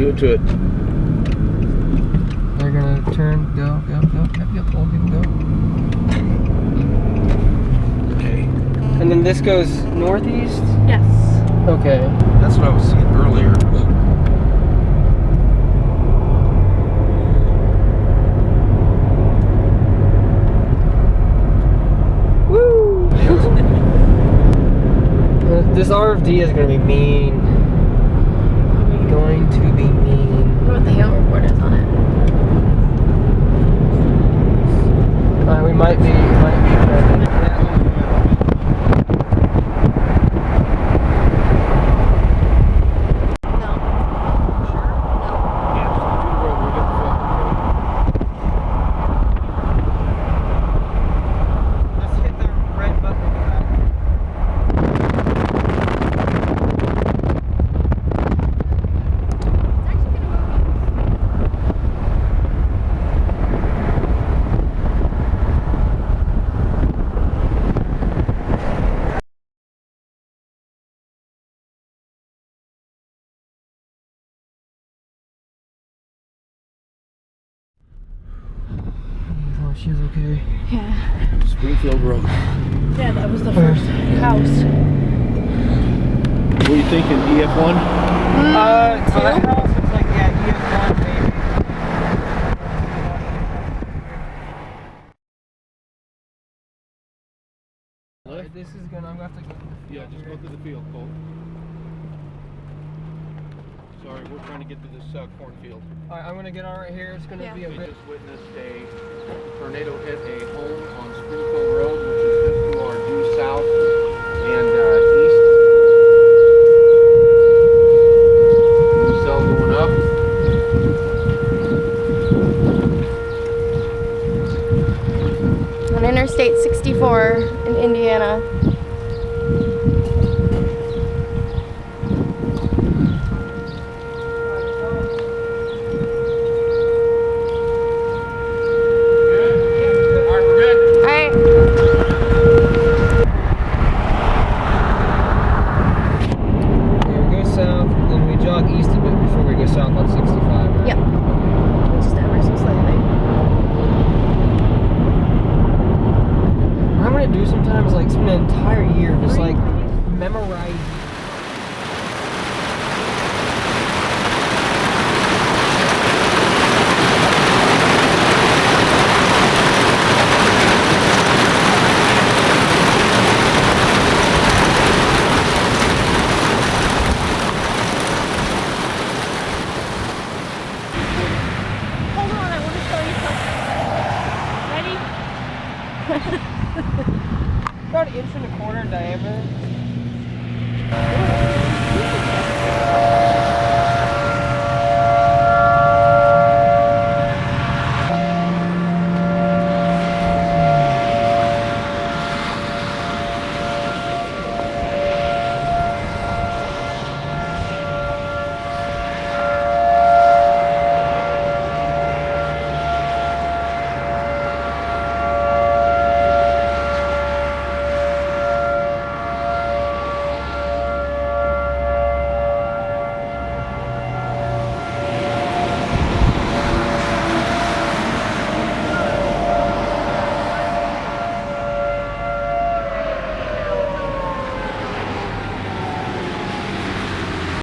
Do it to it. They're gonna turn, go. Yep, all good, go. Okay. And then this goes northeast? Yes. Okay. That's what I was seeing earlier. Woo! This RFD is gonna be mean. Going to be mean. What the hail report is on it. We might be present. She's okay. Yeah. Springfield Road. Yeah, that was the first house. What are you thinking? EF1? To the house, it's like, yeah, EF1 maybe. This is gonna, I'm gonna have to go. Yeah, just go through the field, Cole. Sorry, we're trying to get to this cornfield. Alright, I'm gonna get on right here. It's gonna be a We bit. just witnessed a tornado hit a home on Springfield Road, which is just to our due south.